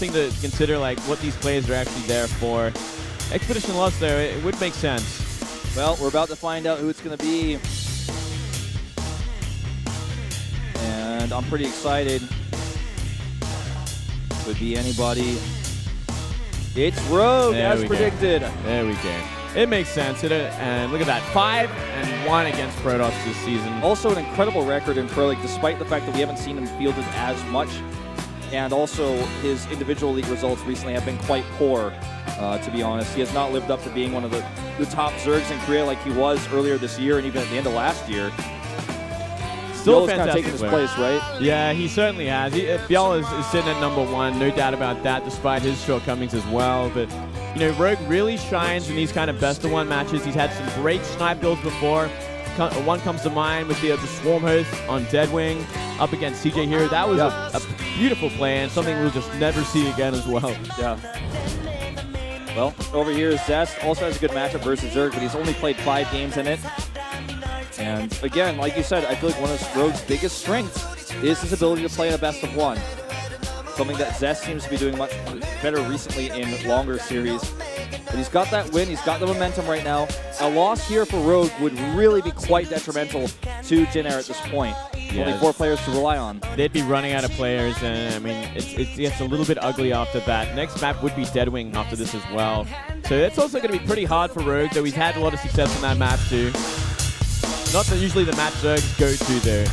thing to consider, like what these players are actually there for. Expedition Lost, though, it would make sense. Well, we're about to find out who it's going to be. And I'm pretty excited. Could be anybody. It's Rogue, as predicted. There we go. It makes sense. And look at that, 5-1 against Protoss this season. Also an incredible record in Pro League, despite the fact that we haven't seen him fielded as much. And also, his individual league results recently have been quite poor, to be honest. He has not lived up to being one of the top Zergs in Korea like he was earlier this year and even at the end of last year. Still kind of taking his place, right? Yeah, he certainly has. Biel is sitting at #1, no doubt about that, despite his shortcomings as well. But, you know, Rogue really shines in these kind of best-of-1 matches. He's had some great snipe builds before. One comes to mind with the Swarm Host on Deadwing up against CJ Hero. That was a beautiful play and something we'll just never see again as well. Yeah. Well, over here, Zest also has a good matchup versus Zerg, but he's only played 5 games in it. And again, like you said, I feel like one of Rogue's biggest strengths is his ability to play in a best-of-1. Something that Zest seems to be doing much better recently in longer series. But he's got that win, he's got the momentum right now. A loss here for Rogue would really be quite detrimental to Jin Air at this point. Yeah, only 4 players to rely on. They'd be running out of players, and I mean, it gets a little bit ugly after that. Next map would be Deadwing after this as well. So it's also going to be pretty hard for Rogue, though he's had a lot of success in that map too. Not that usually the map Zergs go to there.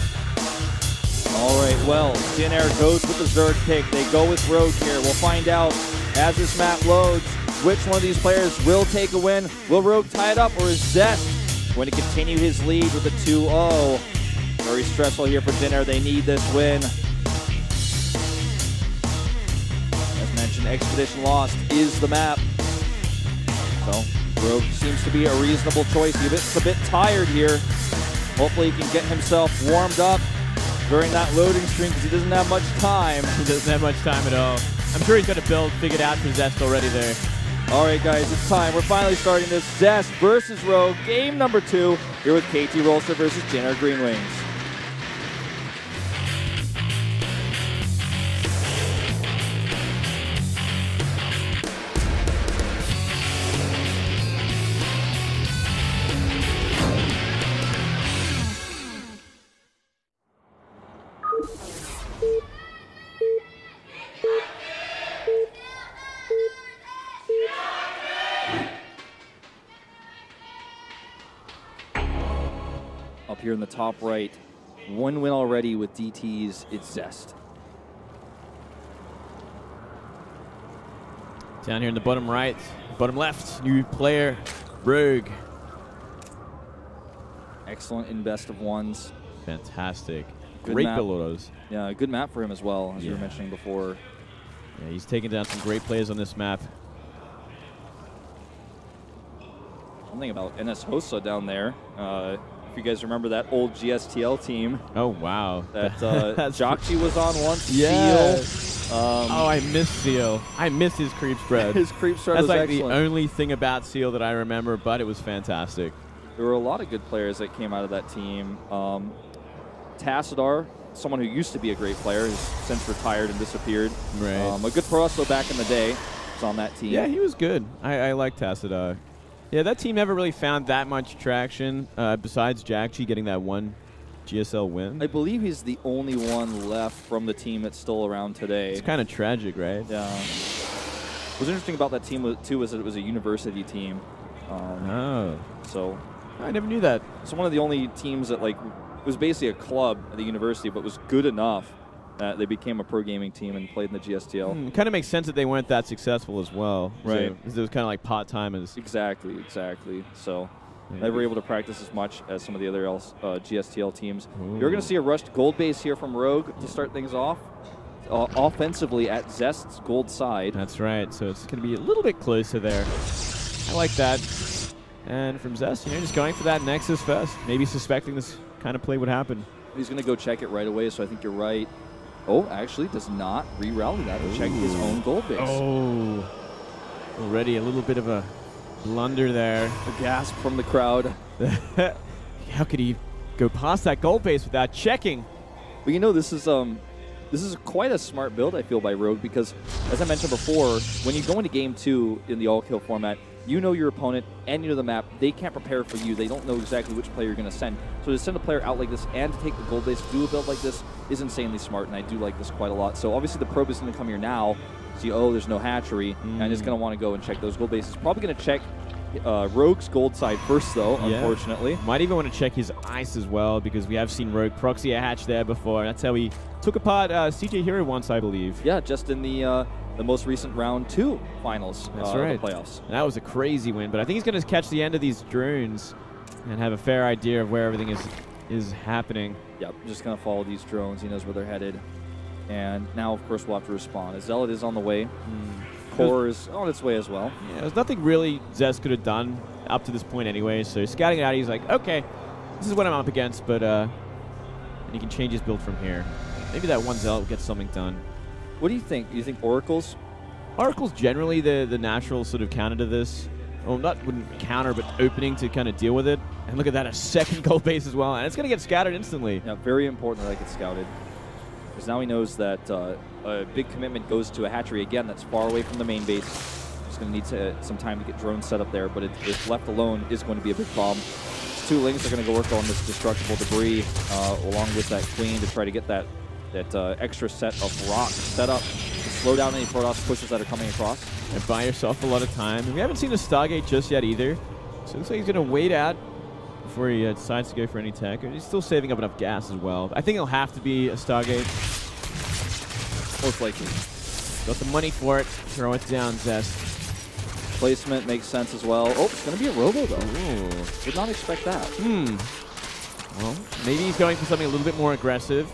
All right, well, Jin Air goes with the Zerg pick. They go with Rogue here. We'll find out as this map loads which one of these players will take a win. Will Rogue tie it up, or is Zest going to continue his lead with a 2-0? Very stressful here for Jin Air. They need this win. As mentioned, Expedition Lost is the map. So Rogue seems to be a reasonable choice. He's a bit tired here. Hopefully he can get himself warmed up during that loading screen because he doesn't have much time. He doesn't have much time at all. I'm sure he's got a build figured out for Zest already there. All right, guys, it's time. We're finally starting this Zest versus Rogue, game number 2, here with KT Rolster versus Jin Air Green Wings. Up here in the top right, 1 win already with DTs, it's Zest. Down here in the bottom right, bottom left, new player, Rogue. Excellent in best-of-1s. Fantastic. Good Great map. build autos. Yeah, a good map for him as well, as you were mentioning before. Yeah, he's taken down some great players on this map. Something about NS Hossa down there. If you guys remember that old GSTL team. Oh, wow. That Jockey was on once. Yeah. Seal. Oh, I miss Seal. I miss his creep spread. His creep spread was like excellent. The only thing about Seal that I remember, but it was fantastic. There were a lot of good players that came out of that team. Tassadar, someone who used to be a great player, has since retired and disappeared. Right. A good pro wrestler back in the day was on that team. Yeah, he was good. I like Tassadar. Yeah, that team never really found that much traction besides Jakchi getting that 1 GSL win. I believe he's the only one left from the team that's still around today. It's kind of tragic, right? Yeah. What's interesting about that team, too, was that it was a university team. So I never knew that. It's one of the only teams that, like, was basically a club at the university, but was good enough that they became a pro gaming team and played in the GSTL. It kind of makes sense that they weren't that successful as well. Right. So it was kind of like part-timers. Exactly. So never able to practice as much as some of the other GSTL teams. Ooh. You're going to see a rushed gold base here from Rogue to start things off. Offensively at Zest's gold side. That's right. So it's going to be a little bit closer there. I like that. And from Zest, just going for that Nexus first. Maybe suspecting this kind of play would happen. He's going to go check it right away, so I think you're right. Oh, actually does not re-rally that to check his own gold base. Oh, already a little bit of a blunder there. A gasp from the crowd. How could he go past that gold base without checking? But this is This is quite a smart build, I feel, by Rogue, because, as I mentioned before, when you go into Game 2 in the all-kill format, you know your opponent and you know the map. They can't prepare for you. They don't know exactly which player you're going to send. So to send a player out like this and to take the gold base, do a build like this is insanely smart, and I do like this quite a lot. So obviously the probe is going to come here now, see, oh, there's no hatchery, and it's going to want to go and check those gold bases. Probably going to check Rogue's gold side first, though, unfortunately. Might even want to check his ice as well, because we have seen Rogue proxy a hatch there before. That's how he took apart CJ Hero once, I believe. Yeah, just in the most recent round 2 finals. That's right. Of the playoffs. That was a crazy win, but I think he's going to catch the end of these drones and have a fair idea of where everything is happening. Yep, just going to follow these drones. He knows where they're headed. And now, of course, we'll have to respond. Zealot is on the way. Core is on its way as well. Yeah, there's nothing really Zest could have done up to this point anyway, so scouting it out, he's like, okay, this is what I'm up against, but and he can change his build from here. Maybe that one Zealot will get something done. What do you think? Do you think Oracles? Oracle's generally the natural sort of counter to this. Well, wouldn't counter, but opening to kind of deal with it. And look at that, a second gold base as well, and it's going to get scattered instantly. Yeah, very important that I get scouted. Because now he knows that a big commitment goes to a hatchery again that's far away from the main base. Just going to need some time to get drones set up there, but if left alone is going to be a big problem. These 2 Lings are going to go work on this destructible debris along with that Queen to try to get that extra set of rocks set up to slow down any Protoss pushes that are coming across. And buy yourself a lot of time. And we haven't seen a Stargate just yet either. So it looks like he's going to wait out before he decides to go for any tech. He's still saving up enough gas as well. I think it'll have to be a Stargate. Most likely. Got the money for it. Throw it down, Zest. Placement makes sense as well. Oh, it's going to be a Robo, though. Ooh. Did not expect that. Well, maybe he's going for something a little bit more aggressive.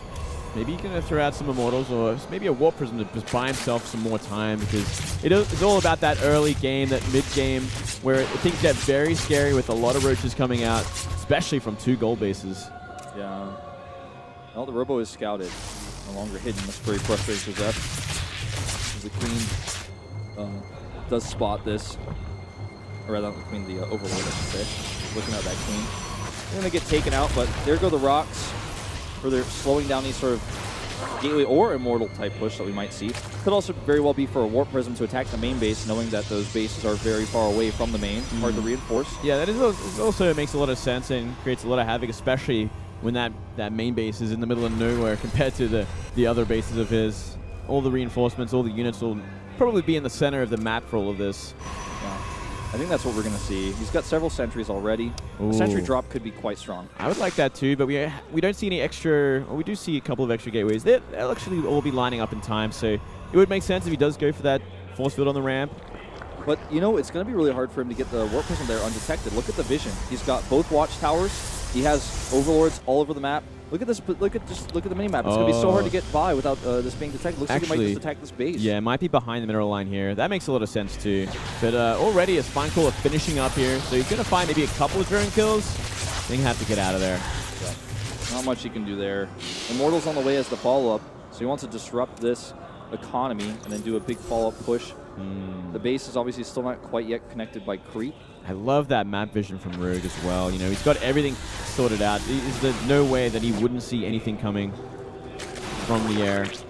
Maybe he's going to throw out some Immortals or maybe a Warp Prism to just buy himself some more time, because it's all about that early game, that mid-game, where things get very scary with a lot of roaches coming out, especially from 2 gold bases. Yeah. Well, the Robo is scouted. No longer hidden. That's very frustrating for Zest. The Queen does spot this. Or rather, not the Queen, the Overlord, I should say. Looking at that Queen. They're going to get taken out, but there go the rocks. Further slowing down these sort of gateway or immortal type push that we might see. Could also very well be for a Warp Prism to attack the main base, knowing that those bases are very far away from the main. Hard to reinforce. Yeah, that is also makes a lot of sense and creates a lot of havoc, especially when that main base is in the middle of nowhere compared to the other bases of his. All the reinforcements, all the units will probably be in the center of the map for all of this. Yeah. I think that's what we're going to see. He's got several sentries already. Ooh. A sentry drop could be quite strong. I would like that too, but we don't see any extra, well, we do see a couple of extra gateways. They'll actually all be lining up in time, so it would make sense if he does go for that force field on the ramp. But, you know, it's going to be really hard for him to get the Warp Prism there undetected. Look at the vision. He's got both watchtowers. He has Overlords all over the map. Look at this. Look at the mini-map. It's going to be so hard to get by without this being detected. Looks like he might just attack this base. Yeah, it might be behind the mineral line here. That makes a lot of sense too. But already a Spine Caller finishing up here, so he's going to find maybe a couple of drone kills. Then have to get out of there. Yeah. Not much he can do there. Immortal's on the way as the follow-up, so he wants to disrupt this economy and then do a big follow-up push. The base is obviously still not quite yet connected by creep. I love that map vision from Rogue as well. You know, he's got everything sorted out. There's no way that he wouldn't see anything coming from the air. Just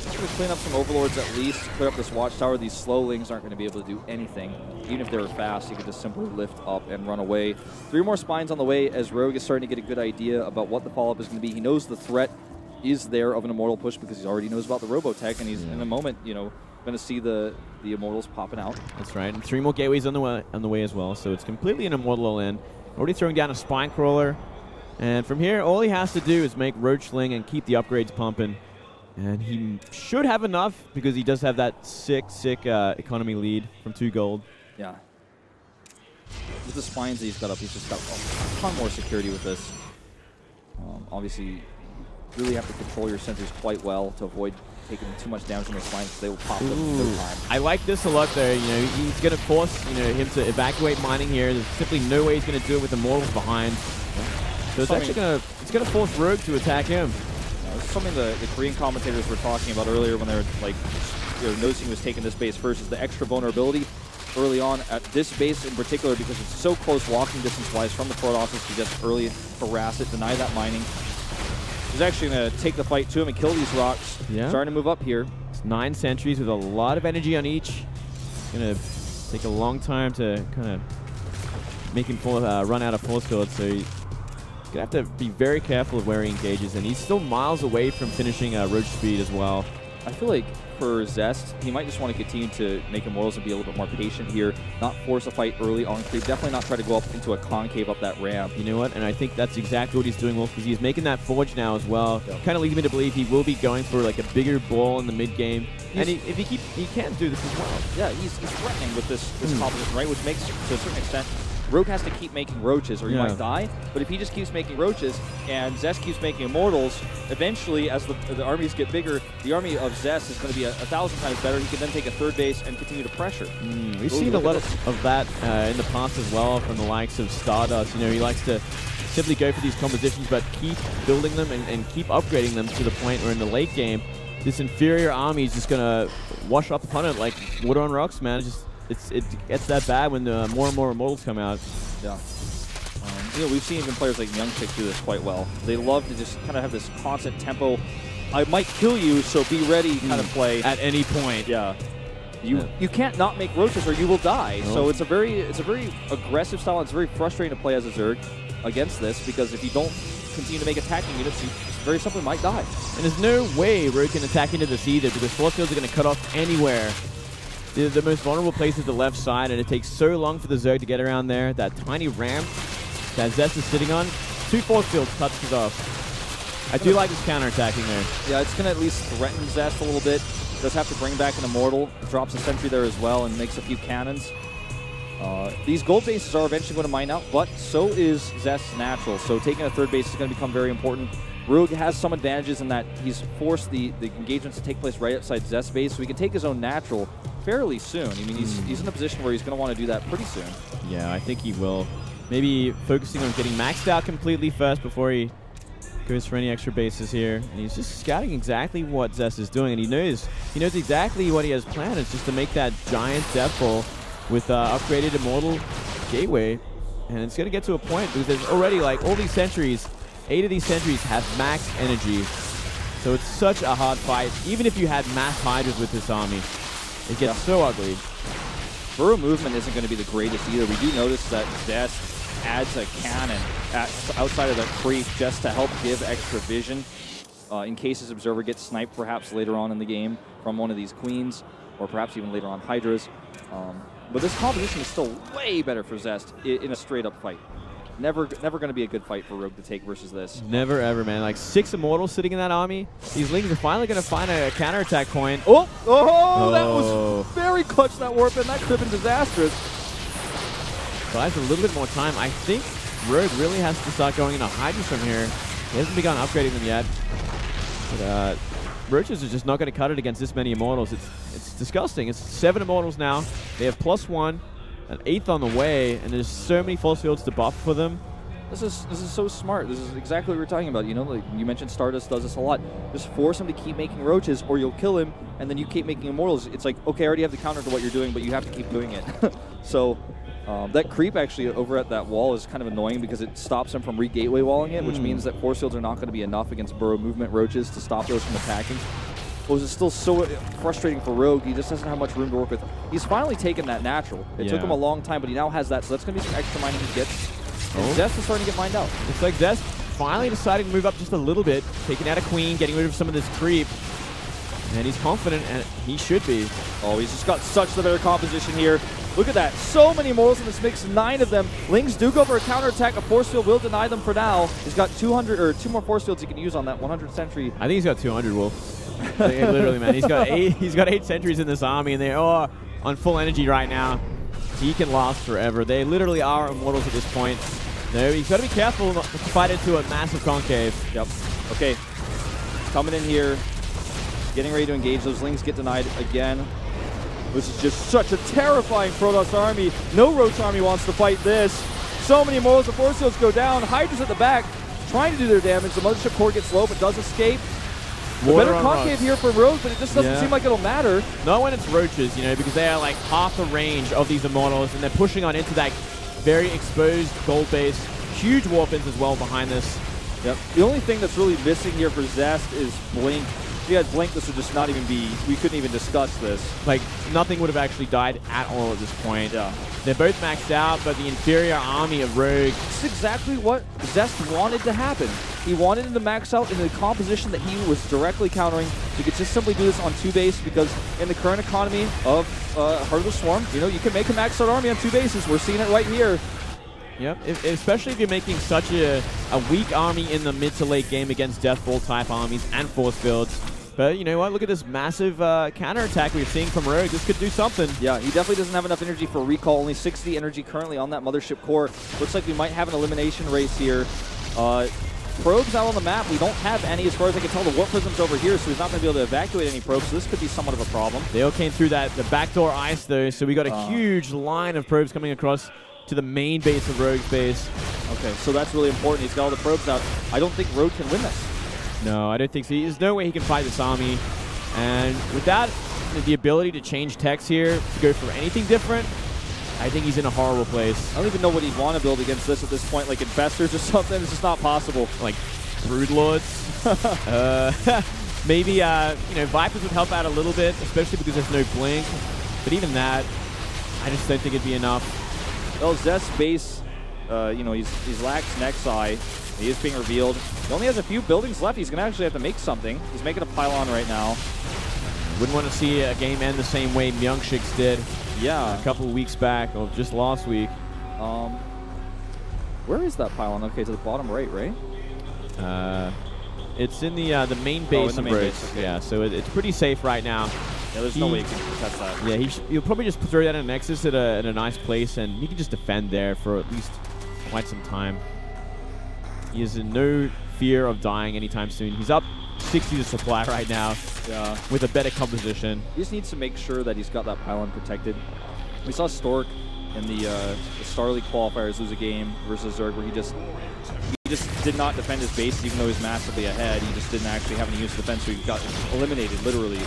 going to clean up some Overlords at least, clear up this watchtower. These slow Lings aren't going to be able to do anything. Even if they were fast, you could just simply lift up and run away. 3 more Spines on the way as Rogue is starting to get a good idea about what the follow-up is going to be. He knows the threat is there of an Immortal push because he already knows about the Robotech, and he's in a moment, you know, going to see the Immortals popping out. That's right, and 3 more gateways on the way as well, so it's completely an Immortal all-in. Already throwing down a Spine Crawler, and from here, all he has to do is make Roachling and keep the upgrades pumping, and he should have enough because he does have that sick economy lead from 2 gold. Yeah. With the Spines that he's got up, he's just got a ton more security with this. Obviously, you really have to control your sensors quite well to avoid taking too much damage from the Spines because they will pop them in no time. I like this a lot there. You know, he's going to force him to evacuate mining here. There's simply no way he's going to do it with the Immortals behind. So it's actually going to force Rogue to attack him. This is something the Korean commentators were talking about earlier when they were like, noticing he was taking this base first, is the extra vulnerability early on at this base in particular because it's so close walking distance-wise from the Protosses to just early harass it, deny that mining. He's actually going to take the fight to him and kill these rocks. Yeah. Starting to move up here. It's 9 sentries with a lot of energy on each. Going to take a long time to kind of make him run out of force field. So he's going to have to be very careful of where he engages. And he's still miles away from finishing Roach speed as well. I feel like for Zest, he might just want to continue to make Immortals and be a little bit more patient here, not force a fight early on creep, definitely not try to go up into a concave up that ramp. You know what? And I think that's exactly what he's doing, Wolf, because he's making that forge now as well. Yeah. Kind of leads me to believe he will be going for like a bigger ball in the mid game. And if he can do this as well. Yeah, he's threatening with this composition, right? Which makes, to a certain extent, Rogue has to keep making roaches or he might die. But if he just keeps making roaches and Zest keeps making Immortals, eventually as the armies get bigger, the army of Zest is going to be 1,000 times better. He can then take a third base and continue to pressure. We've seen a lot of that in the past as well from the likes of Stardust. You know, he likes to simply go for these compositions but keep building them and keep upgrading them to the point where in the late game, this inferior army is just going to wash up upon it like water on rocks, man. It gets that bad when more and more Immortals come out. Yeah. You know, we've seen even players like Youngchick do this quite well. They love to just kind of have this constant tempo. I might kill you, so be ready kind of play. At any point. Yeah. You can't not make roaches or you will die. Oh. So it's a very aggressive style. It's very frustrating to play as a Zerg against this because if you don't continue to make attacking units, you very simply might die. And there's no way Rogue can attack into this either because force fields are going to cut off anywhere. The most vulnerable place is the left side, and it takes so long for the Zerg to get around there. That tiny ramp that Zest is sitting on, 2 force fields cuts it off. I do like this counterattacking there. Yeah, it's going to at least threaten Zest a little bit. Does have to bring back an Immortal. Drops a sentry there as well and makes a few cannons. These gold bases are eventually going to mine out, but so is Zest's natural. So taking a third base is going to become very important. Rogue has some advantages in that he's forced the engagements to take place right outside Zest's base, so he can take his own natural fairly soon. I mean, he's in a position where he's going to want to do that pretty soon. Yeah, I think he will. Maybe focusing on getting maxed out completely first before he goes for any extra bases here. And he's just scouting exactly what Zest is doing, and he knows exactly what he has planned. It's just to make that giant death ball with upgraded Immortal Gateway. And it's going to get to a point because there's already like all these sentries. 8 of these sentries have max energy. So it's such a hard fight. Even if you had mass Hydras with this army, it gets so ugly. Burrow movement isn't going to be the greatest either. We do notice that Zest adds a cannon outside of the creep just to help give extra vision in case his Observer gets sniped perhaps later on in the game from one of these Queens or perhaps even later on Hydras. But this composition is still way better for Zest in a straight-up fight. Never going to be a good fight for Rogue to take versus this. Never ever, man. Like 6 Immortals sitting in that army. These Lings are finally going to find a counterattack point. Oh, that was very clutch, that warp, and that could have been disastrous. Buys a little bit more time. I think Rogue really has to start going into Hydras from here. He hasn't begun upgrading them yet. But Roaches are just not going to cut it against this many Immortals. It's disgusting. It's 7 Immortals now. They have +1. An 8th on the way, and there's so many force fields to buff for them. This is so smart. This is exactly what we're talking about. You know, like you mentioned, Stardust does this a lot. Just force him to keep making roaches, or you'll kill him, and then you keep making Immortals. It's like, okay, I already have the counter to what you're doing, but you have to keep doing it. So that creep actually over at that wall is kind of annoying because it stops him from re-gateway walling it, which means that force fields are not going to be enough against burrow movement roaches to stop those from attacking. Well, it's still so frustrating for Rogue. He just doesn't have much room to work with. He's finally taken that natural. It took him a long time, but he now has that, so that's going to be some extra mining he gets. And Zest is starting to get mined out. It's like Zest finally deciding to move up just a little bit, taking out a Queen, getting rid of some of this creep. And he's confident, and he should be. Oh, he's just got such the better composition here. Look at that. So many Immortals in this mix, 9 of them. Lings do go for a counterattack. A force field will deny them for now. He's got 200 or 2 more force fields he can use on that 100 sentry. I think he's got 200, Wolf. Like, literally, man. He's got 8 sentries in this army, and they're on full energy right now. He can last forever. They literally are Immortals at this point. No, he's got to be careful not to fight into a massive concave. Yep. Okay. Coming in here. Getting ready to engage. Those Lings get denied again. This is just such a terrifying Protoss army. No Roach army wants to fight this. So many Immortals. The force fields go down. Hydras at the back trying to do their damage. The Mothership core gets low but does escape. A better concave here for Rogue, but it just doesn't seem like it'll matter. Not when it's Roaches, you know, because they are like half the range of these Immortals, and they're pushing on into that very exposed gold base. Huge warpins as well behind this. Yep. The only thing that's really missing here for Zest is Blink. If he had Blink, this would just not even be, we couldn't even discuss this. Like, nothing would have actually died at all at this point. Yeah. They're both maxed out, but the inferior army of Rogue. This is exactly what Zest wanted to happen. He wanted him to max out in the composition that he was directly countering. You could just simply do this on 2 base because in the current economy of Heart of the Swarm, you know, you can make a maxed out army on 2 bases. We're seeing it right here. Yep, especially if you're making such a weak army in the mid to late game against Death Ball type armies and force fields. But you know what? Look at this massive counterattack we're seeing from Rogue. This could do something. Yeah, he definitely doesn't have enough energy for recall. Only 60 energy currently on that Mothership core. Looks like we might have an elimination race here. Probes out on the map. We don't have any as far as I can tell. The Warp Prism's over here, so he's not going to be able to evacuate any probes. So this could be somewhat of a problem. They all came through the backdoor ice though, so we got a huge line of probes coming across to the main base of Rogue's base. Okay, so that's really important. He's got all the probes out. I don't think Rogue can win this. No, I don't think so. There's no way he can fight this army. And without the ability to change techs here, to go for anything different, I think he's in a horrible place. I don't even know what he'd want to build against this at this point, like Infestors or something. It's just not possible. Like Broodlords. Maybe, you know, Vipers would help out a little bit, especially because there's no Blink. But even that, I just don't think it'd be enough. Well, Zest's base, you know, he's lacks Nexi. He is being revealed. He only has a few buildings left. He's going to actually have to make something. He's making a pylon right now. Wouldn't want to see a game end the same way Myungshik's did. Yeah. A couple of weeks back, or just last week. Where is that pylon? Okay, to the bottom right, right? It's in the main base. In the main base. Okay. Yeah, so it's pretty safe right now. Yeah, there's no way he can contest that. Yeah, he'll probably just throw that in a Nexus at a nice place, and he can just defend there for at least quite some time. He is in no fear of dying anytime soon. He's up 60 to supply right now. Yeah. With a better composition. He just needs to make sure that he's got that pylon protected. We saw Stork in the Star League qualifiers lose a game versus Zerg where he just did not defend his base even though he was massively ahead. He just didn't actually have any use of defense, so he got eliminated, literally.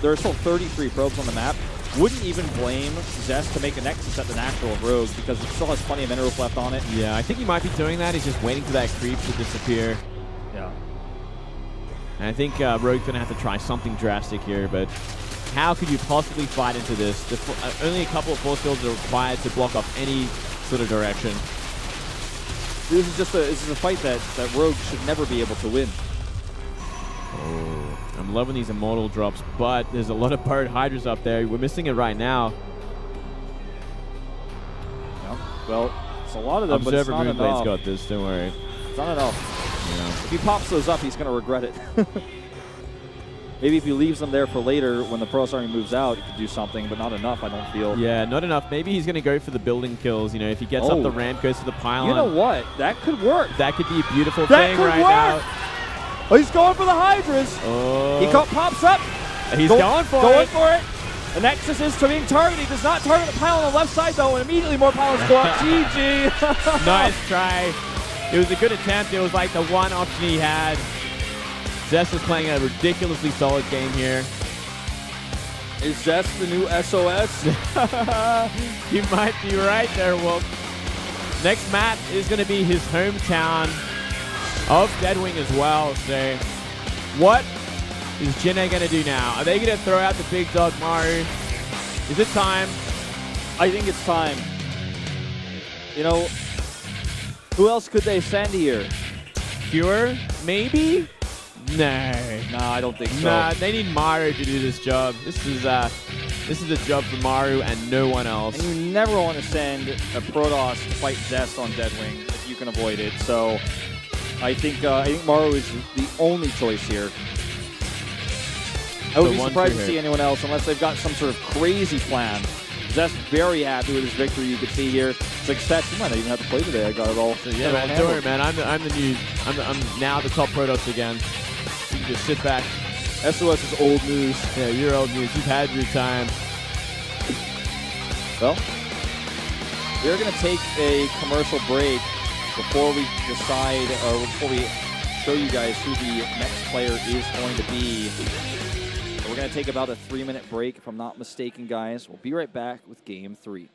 There are still 33 probes on the map. Wouldn't even blame Zest to make a Nexus at the natural of Rogue because it still has plenty of minerals left on it. Yeah, I think he might be doing that. He's just waiting for that creep to disappear. Yeah. And I think Rogue's going to have to try something drastic here, but how could you possibly fight into this? Only a couple of force fields are required to block off any sort of direction. This is a fight that Rogue should never be able to win. Oh, I'm loving these Immortal drops, but there's a lot of Pirate Hydras up there. We're missing it right now. Yeah. Well, it's a lot of them, Observer but it's not enough. got this, don't worry. It's not enough. Yeah. If he pops those up, he's going to regret it. Maybe if he leaves them there for later, when the Protoss army moves out, he could do something, but not enough, I don't feel. Yeah, not enough. Maybe he's going to go for the building kills. You know, if he gets up the ramp, goes for the pylon. You know what? That could work. That could be a beautiful thing right now. Oh, he's going for the Hydras. Oh. He pops up. He's going for it. The Nexus is being targeted. He does not target the pylon on the left side, though, and immediately more pylons go up. GG. Nice try. It was a good attempt. It was like the one option he had. Zest is playing a ridiculously solid game here. Is Zest the new SOS? You might be right there, Wolf. Next map is going to be his hometown of Deadwing as well. So what is Jinne going to do now? Are they going to throw out the big dog Maru? Is it time? I think it's time. You know, who else could they send here? Pure? Maybe? No. Nah, I don't think so. Nah, they need Maru to do this job. This is a job for Maru and no one else. And you never want to send a Protoss to fight Zest on Deadwing if you can avoid it. So I think Maru is the only choice here. I would be surprised to see anyone else unless they've got some sort of crazy plan. Zest very happy with his victory. You can see here. It's like, Stats, you might not even have to play today. I got it all. So, yeah, man, don't worry, man. I'm now the top Protoss again. You can just sit back. SOS is old news. Yeah, you're old news. You've had your time. Well, we're going to take a commercial break before we decide, or before we show you guys who the next player is going to be. So we're going to take about a 3-minute break, if I'm not mistaken, guys. We'll be right back with Game 3.